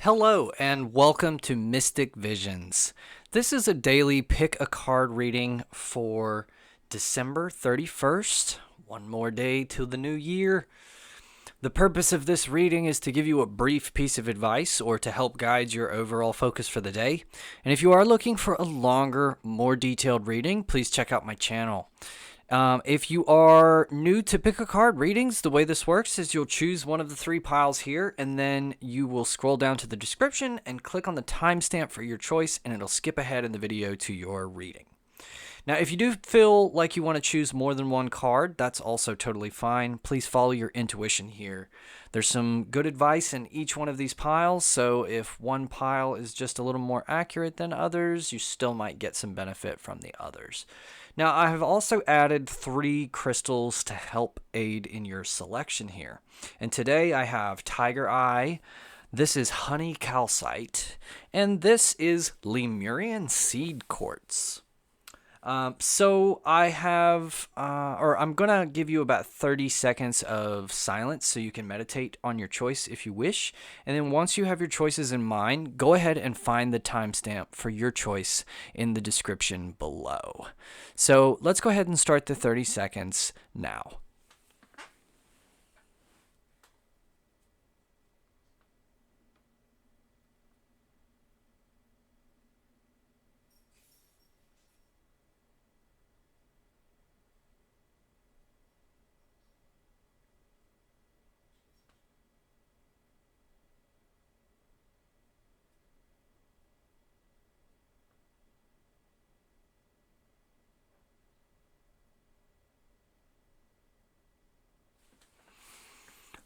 Hello and welcome to Mystic Visions. This is a daily pick a card reading for December 31st. One more day till the new year. The purpose of this reading is to give you a brief piece of advice or to help guide your overall focus for the day. And if you are looking for a longer, more detailed reading, please check out my channel. If you are new to pick a card readings, the way this works is you'll choose one of the three piles here, and then you will scroll down to the description and click on the timestamp for your choice, and it'll skip ahead in the video to your reading. Now, if you do feel like you want to choose more than one card, that's also totally fine. Please follow your intuition here. There's some good advice in each one of these piles, so if one pile is just a little more accurate than others, you still might get some benefit from the others. Now, I have also added 3 crystals to help aid in your selection here. And today I have Tiger Eye, this is Honey Calcite, and this is Lemurian Seed Quartz. So I have, I'm going to give you about 30 seconds of silence so you can meditate on your choice if you wish. And then once you have your choices in mind, go ahead and find the timestamp for your choice in the description below. So let's go ahead and start the 30 seconds now.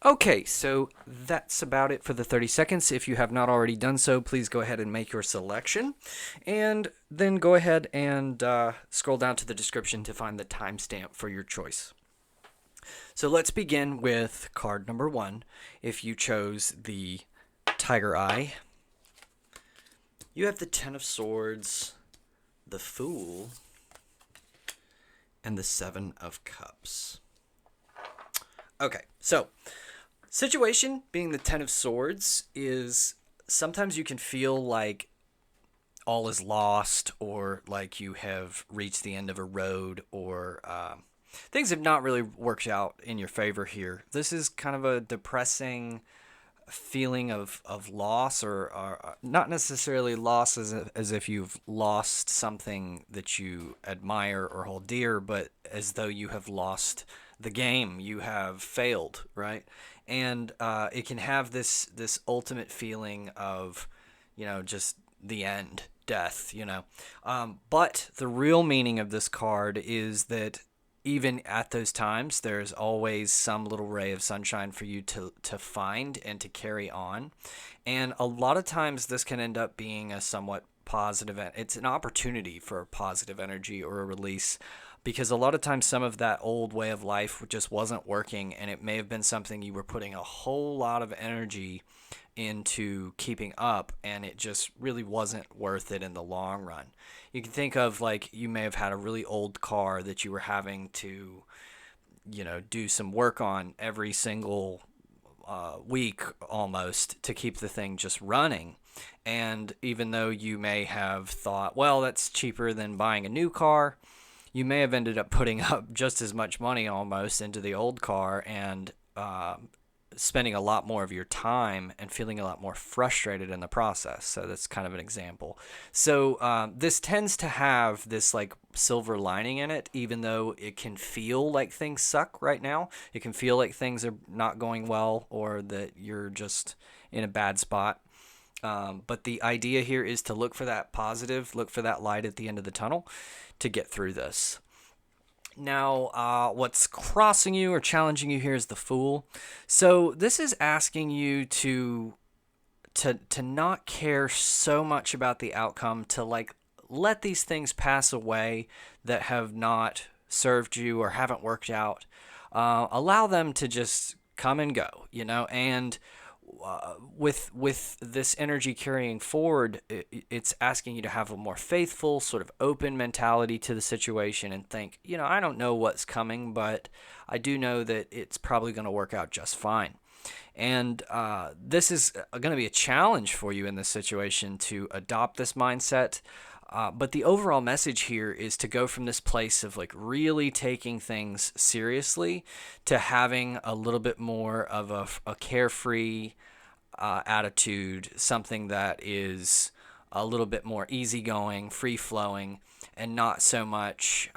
Okay, so that's about it for the 30 seconds. If you have not already done so, please go ahead and make your selection. And then go ahead and scroll down to the description to find the timestamp for your choice. So let's begin with card number 1. If you chose the Tiger Eye, you have the Ten of Swords, the Fool, and the Seven of Cups. Okay, so situation being the Ten of Swords is sometimes you can feel like all is lost or like you have reached the end of a road or things have not really worked out in your favor here. This is kind of a depressing feeling of loss or not necessarily loss as if you've lost something that you admire or hold dear, but as though you have lost the game, you have failed, right? And it can have this ultimate feeling of, just the end, death, But the real meaning of this card is that even at those times, there's always some little ray of sunshine for you to find and to carry on. And a lot of times this can end up being a somewhat positive, it's an opportunity for positive energy or a release, because a lot of times some of that old way of life just wasn't working, and it may have been something you were putting a whole lot of energy into keeping up, and it just really wasn't worth it in the long run. You can think of like you may have had a really old car that you were having to, do some work on every single week almost to keep the thing just running. And even though you may have thought, well, that's cheaper than buying a new car, you may have ended up putting up just as much money almost into the old car and spending a lot more of your time and feeling a lot more frustrated in the process. So that's kind of an example. So this tends to have this like silver lining in it, even though it can feel like things suck right now. It can feel like things are not going well or that you're just in a bad spot. But the idea here is to look for that positive, look for that light at the end of the tunnel to get through this. Now, what's crossing you or challenging you here is the Fool. So this is asking you to not care so much about the outcome, to like let these things pass away that have not served you or haven't worked out. Allow them to just come and go, and with this energy carrying forward, it's asking you to have a more faithful, sort of open mentality to the situation and think, I don't know what's coming, but I do know that it's probably going to work out just fine. And this is going to be a challenge for you in this situation to adopt this mindset. But the overall message here is to go from this place of like really taking things seriously to having a little bit more of a carefree attitude, something that is a little bit more easygoing, free flowing, and not so much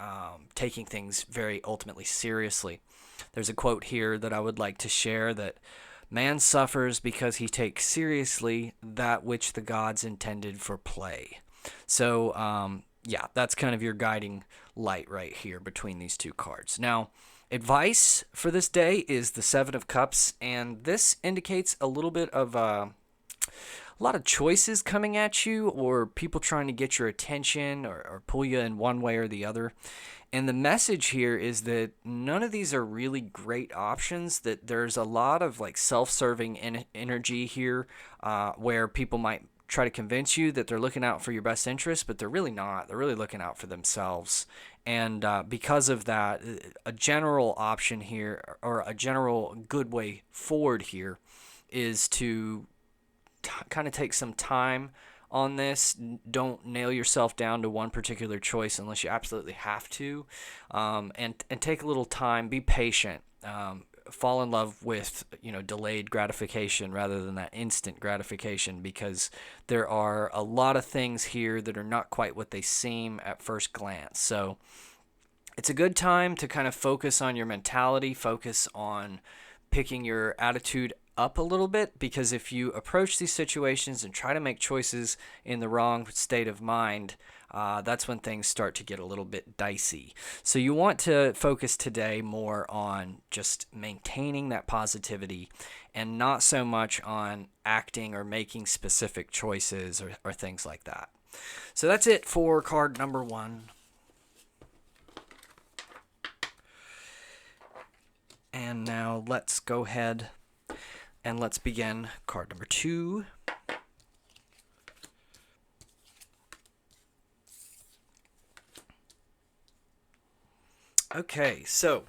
taking things very ultimately seriously. There's a quote here that I would like to share that man suffers because he takes seriously that which the gods intended for play. So, yeah, that's kind of your guiding light right here between these two cards. Now, advice for this day is the Seven of Cups, and this indicates a little bit of a lot of choices coming at you, or people trying to get your attention or pull you in one way or the other. And the message here is that none of these are really great options, that there's a lot of like self-serving energy here where people might try to convince you that they're looking out for your best interest, but they're really not. They're really looking out for themselves. And because of that, a general option here, or a general good way forward here, is to kind of take some time on this. Don't nail yourself down to one particular choice unless you absolutely have to, and take a little time. Be patient. Fall in love with delayed gratification rather than that instant gratification, because there are a lot of things here that are not quite what they seem at first glance. So it's a good time to kind of focus on your mentality, focus on picking your attitude up a little bit, because if you approach these situations and try to make choices in the wrong state of mind, that's when things start to get a little bit dicey. So you want to focus today more on just maintaining that positivity and not so much on acting or making specific choices or things like that. So that's it for card number 1. And now let's go ahead and let's begin card number 2. Okay, so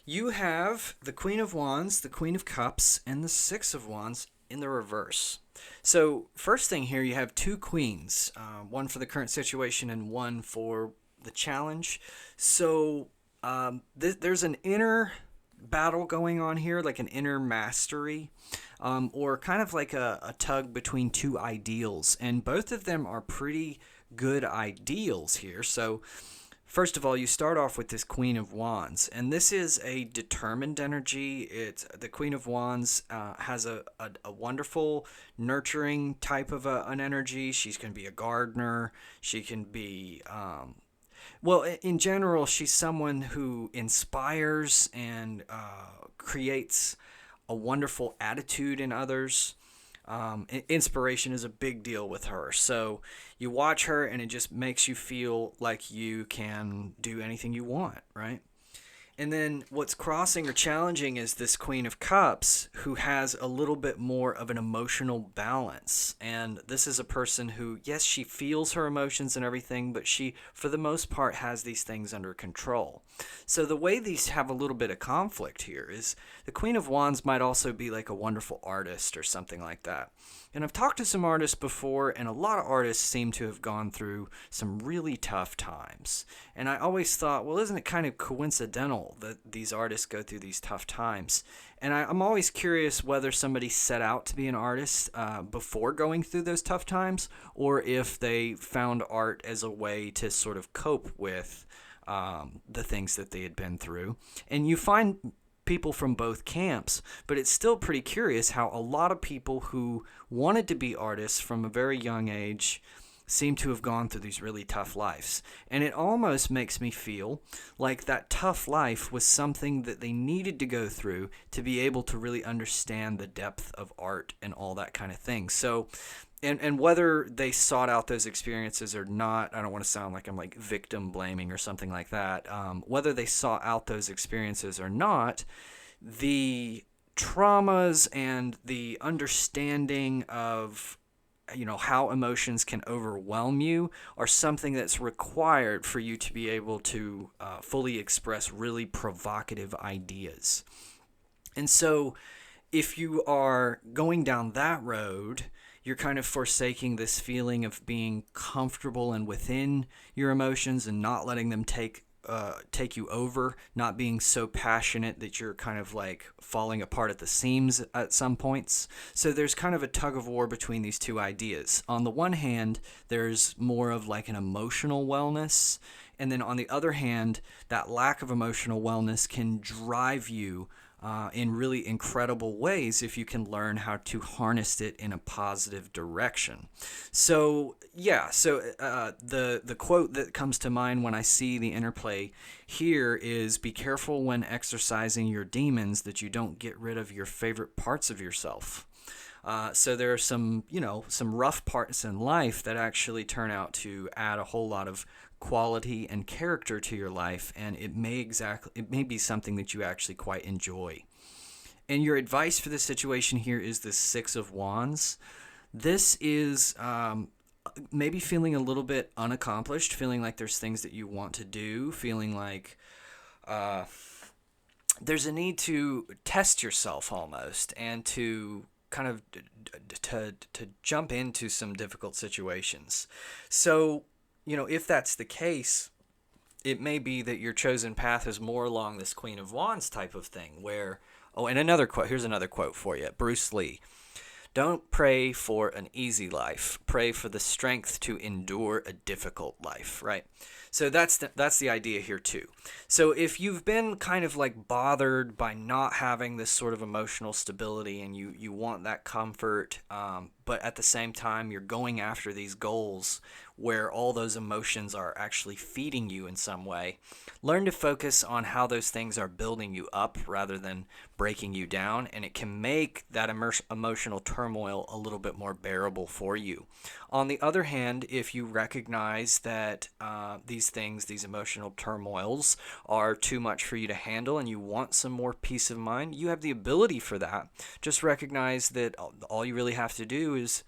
you have the Queen of Wands, the Queen of Cups, and the Six of Wands in the reverse. So first thing here, you have 2 queens, one for the current situation and one for the challenge. So there's an inner battle going on here, like an inner mastery, or kind of like a tug between 2 ideals, and both of them are pretty good ideals here. So first of all, you start off with this Queen of Wands, and this is a determined energy. It's the Queen of Wands has a wonderful nurturing type of an energy. She's going to be a gardener. She can be well, in general, she's someone who inspires and creates a wonderful attitude in others. Inspiration is a big deal with her. So you watch her and it just makes you feel like you can do anything you want, right? And then what's crossing or challenging is this Queen of Cups, who has a little bit more of an emotional balance. And this is a person who, yes, she feels her emotions and everything, but she, for the most part, has these things under control. So the way these have a little bit of conflict here is the Queen of Wands might also be like a wonderful artist or something like that. And I've talked to some artists before, and a lot of artists seem to have gone through some really tough times. And I always thought, well, isn't it kind of coincidental that these artists go through these tough times? And I'm always curious whether somebody set out to be an artist before going through those tough times, or if they found art as a way to sort of cope with the things that they had been through. And you find people from both camps, but it's still pretty curious how a lot of people who wanted to be artists from a very young age seem to have gone through these really tough lives. And it almost makes me feel like that tough life was something that they needed to go through to be able to really understand the depth of art and all that kind of thing. So and whether they sought out those experiences or not, I don't want to sound like I'm like victim blaming or something like that. Whether they sought out those experiences or not, the traumas and the understanding of how emotions can overwhelm you are something that's required for you to be able to fully express really provocative ideas. And so if you are going down that road, you're kind of forsaking this feeling of being comfortable and within your emotions and not letting them take you over, not being so passionate that you're kind of like falling apart at the seams at some points. So there's kind of a tug of war between these two ideas. On the one hand, there's more of like an emotional wellness, and then on the other hand, that lack of emotional wellness can drive you in really incredible ways if you can learn how to harness it in a positive direction. So yeah, so the quote that comes to mind when I see the interplay here is, be careful when exercising your demons that you don't get rid of your favorite parts of yourself. So there are some rough parts in life that actually turn out to add a whole lot of quality and character to your life, and it may be something that you actually quite enjoy. And your advice for this situation here is the Six of Wands. This is maybe feeling a little bit unaccomplished, feeling like there's things that you want to do, feeling like there's a need to test yourself almost, and to kind of to jump into some difficult situations. So, if that's the case, it may be that your chosen path is more along this Queen of Wands type of thing where, and another quote, here's another quote for you. Bruce Lee: don't pray for an easy life. Pray for the strength to endure a difficult life, right? So that's the idea here too. So if you've been kind of like bothered by not having this sort of emotional stability, and you want that comfort, but at the same time you're going after these goals where all those emotions are actually feeding you in some way, learn to focus on how those things are building you up rather than breaking you down, and it can make that emotional turmoil a little bit more bearable for you. On the other hand, if you recognize that these emotional turmoils are too much for you to handle and you want some more peace of mind, you have the ability for that. Just recognize that all you really have to do is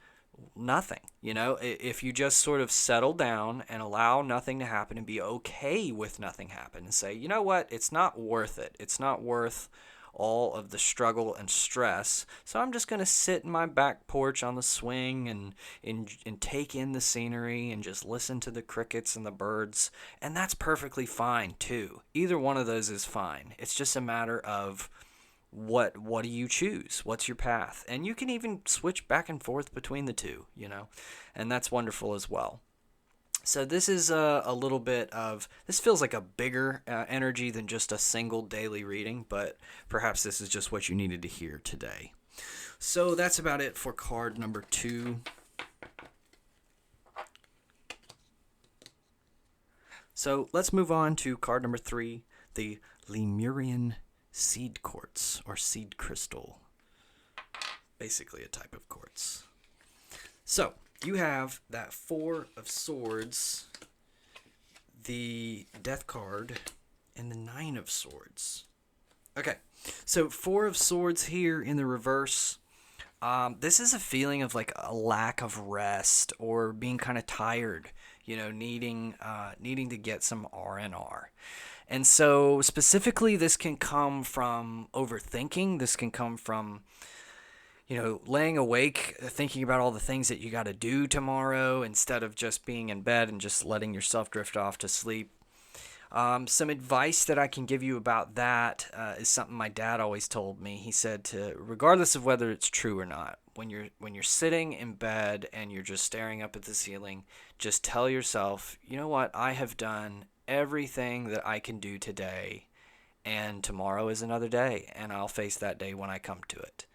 nothing. If you just sort of settle down and allow nothing to happen and be okay with nothing happen and say, you know what, it's not worth it. It's not worth all of the struggle and stress. So I'm just going to sit in my back porch on the swing and take in the scenery and just listen to the crickets and the birds. And that's perfectly fine too. Either one of those is fine. It's just a matter of what do you choose? What's your path? And you can even switch back and forth between the two, and that's wonderful as well. So this is a little bit of, this feels like a bigger energy than just a single daily reading, but perhaps this is just what you needed to hear today. So that's about it for card number 2. So let's move on to card number 3, the Lemurian seed quartz or seed crystal. Basically a type of quartz. So you have that 4 of Swords, the Death card, and the 9 of Swords. Okay, so 4 of Swords here in the reverse. This is a feeling of like a lack of rest or being kind of tired, needing to get some R&R. And so specifically this can come from overthinking. This can come from laying awake, thinking about all the things that you got to do tomorrow instead of just being in bed and just letting yourself drift off to sleep. Some advice that I can give you about that is something my dad always told me. He said regardless of whether it's true or not, when you're sitting in bed and you're just staring up at the ceiling, just tell yourself, you know what, I have done everything that I can do today, and tomorrow is another day, and I'll face that day when I come to it.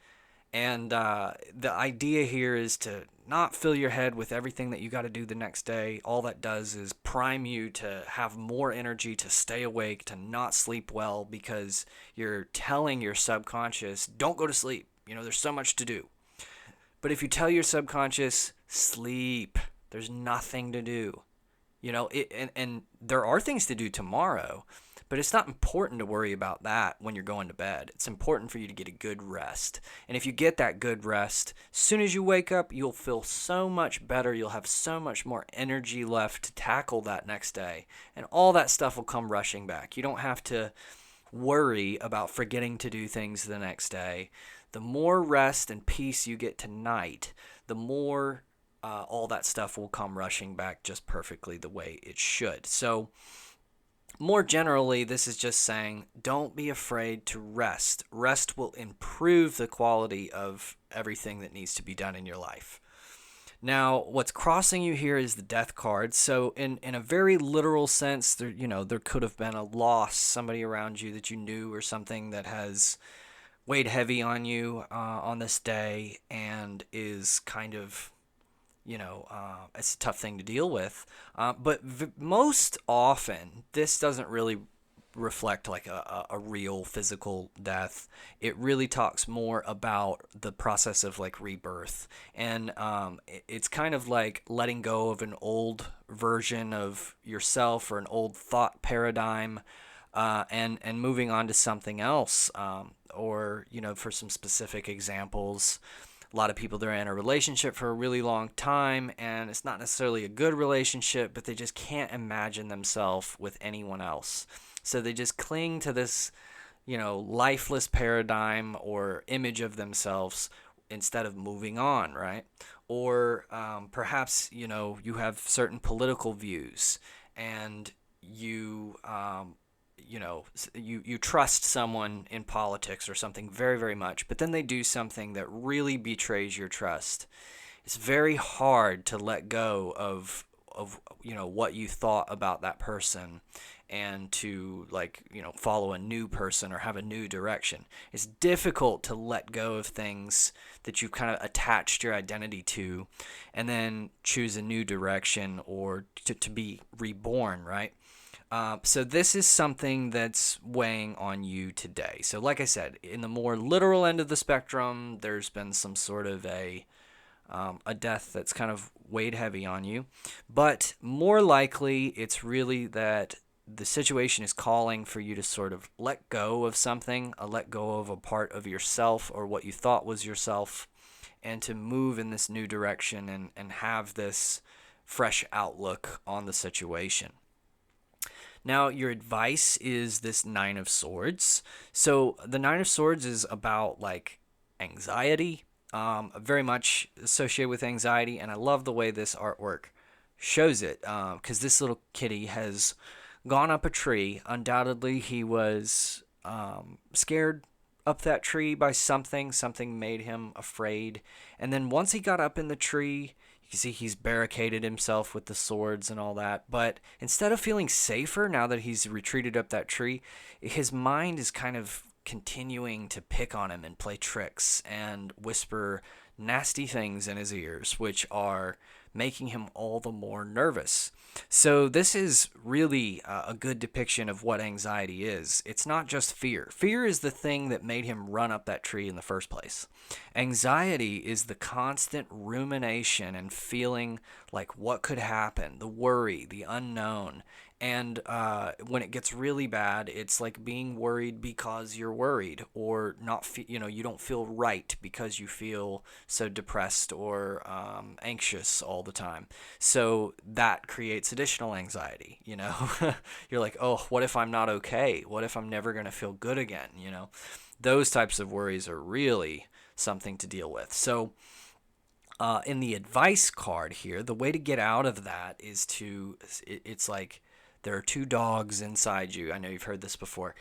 And the idea here is to not fill your head with everything that you got to do the next day. All that does is prime you to have more energy, to stay awake, to not sleep well, because you're telling your subconscious, don't go to sleep. There's so much to do. But if you tell your subconscious, sleep, there's nothing to do. And there are things to do tomorrow, but it's not important to worry about that when you're going to bed. It's important for you to get a good rest. And if you get that good rest, as soon as you wake up, you'll feel so much better. You'll have so much more energy left to tackle that next day. And all that stuff will come rushing back. You don't have to worry about forgetting to do things the next day. The more rest and peace you get tonight, the more all that stuff will come rushing back just perfectly the way it should. So, more generally, this is just saying don't be afraid to rest. Rest will improve the quality of everything that needs to be done in your life. Now, what's crossing you here is the death card. So, in a very literal sense, there could have been a loss, somebody around you that you knew or something that has weighed heavy on you on this day and is kind of it's a tough thing to deal with. But most often, this doesn't really reflect like a real physical death. It really talks more about the process of like rebirth. And it's kind of like letting go of an old version of yourself or an old thought paradigm and moving on to something else. Or, for some specific examples, a lot of people, they're in a relationship for a really long time and it's not necessarily a good relationship, but they just can't imagine themselves with anyone else. So they just cling to this, lifeless paradigm or image of themselves instead of moving on, right? Or perhaps, you have certain political views and you trust someone in politics or something very, very much, but then they do something that really betrays your trust. It's very hard to let go of what you thought about that person and to follow a new person or have a new direction. It's difficult to let go of things that you've kind of attached your identity to and then choose a new direction or to be reborn, right? So this is something that's weighing on you today. So like I said, in the more literal end of the spectrum, there's been some sort of a death that's kind of weighed heavy on you. But more likely, it's really that the situation is calling for you to sort of let go of something, let go of a part of yourself or what you thought was yourself, and to move in this new direction and have this fresh outlook on the situation. Now, your advice is this Nine of Swords. So the Nine of Swords is about like anxiety, very much associated with anxiety. And I love the way this artwork shows it because this little kitty has gone up a tree. Undoubtedly, he was scared up that tree by something. Something made him afraid. And then once he got up in the tree, you can see he's barricaded himself with the swords and all that. But instead of feeling safer now that he's retreated up that tree, his mind is kind of continuing to pick on him and play tricks and whisper nasty things in his ears, which are making him all the more nervous. So this is really a good depiction of what anxiety is. It's not just fear. Fear is the thing that made him run up that tree in the first place. Anxiety is the constant rumination and feeling like what could happen, the worry, the unknown. And when it gets really bad, it's like being worried because you're worried, or not. You don't feel right because you feel so depressed or anxious all the time. So that creates additional anxiety. You're like, oh, what if I'm not okay? What if I'm never gonna feel good again? Those types of worries are really something to deal with. So in the advice card here, the way to get out of that is it's like there are two dogs inside you. I know you've heard this before.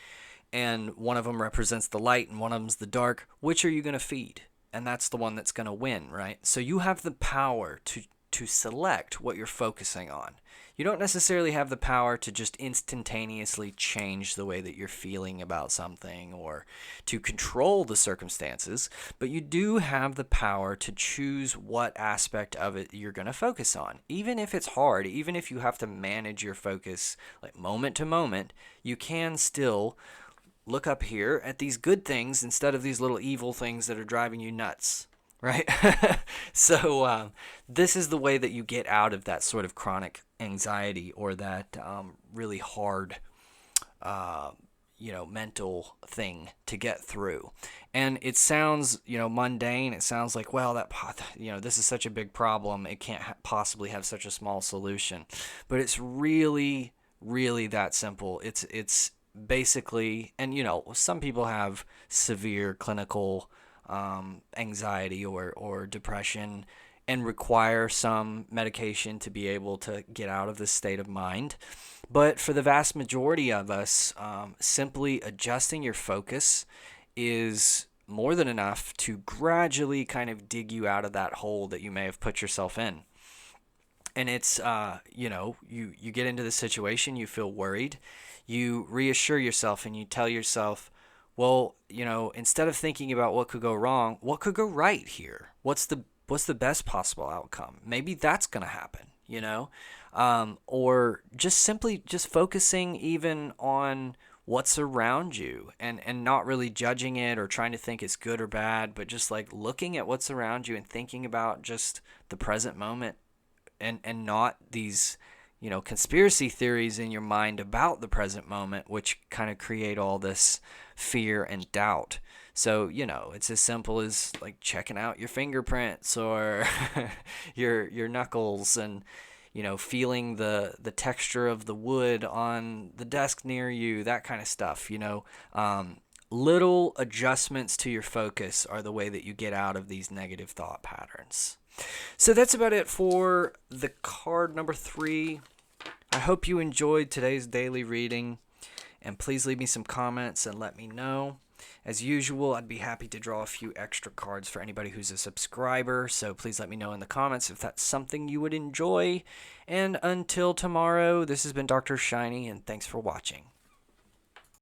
And one of them represents the light and one of them's the dark. Which are you going to feed? And that's the one that's going to win, right? So you have the power to select what you're focusing on. You don't necessarily have the power to just instantaneously change the way that you're feeling about something or to control the circumstances, but you do have the power to choose what aspect of it you're going to focus on. Even if it's hard, even if you have to manage your focus like moment to moment, you can still look up here at these good things instead of these little evil things that are driving you nuts. Right? So this is the way that you get out of that sort of chronic anxiety or that really hard, mental thing to get through. And it sounds, mundane. It sounds like, well, this is such a big problem. It can't possibly have such a small solution. But it's really, really that simple. It's basically, and some people have severe clinical anxiety or depression and require some medication to be able to get out of this state of mind. But for the vast majority of us, simply adjusting your focus is more than enough to gradually kind of dig you out of that hole that you may have put yourself in. And it's, you get into the situation, you feel worried, you reassure yourself and you tell yourself, well, instead of thinking about what could go wrong, what could go right here? What's the best possible outcome? Maybe that's going to happen, or just simply just focusing even on what's around you and not really judging it or trying to think it's good or bad, but just like looking at what's around you and thinking about just the present moment and not these conspiracy theories in your mind about the present moment, which kind of create all this fear and doubt. So it's as simple as like checking out your fingerprints or your knuckles and feeling the texture of the wood on the desk near you, that kind of stuff. Little adjustments to your focus are the way that you get out of these negative thought patterns. So that's about it for the card number 3. I hope you enjoyed today's daily reading, and please leave me some comments and let me know. As usual, I'd be happy to draw a few extra cards for anybody who's a subscriber, so please let me know in the comments if that's something you would enjoy. And until tomorrow, this has been Dr. Shiny, and thanks for watching.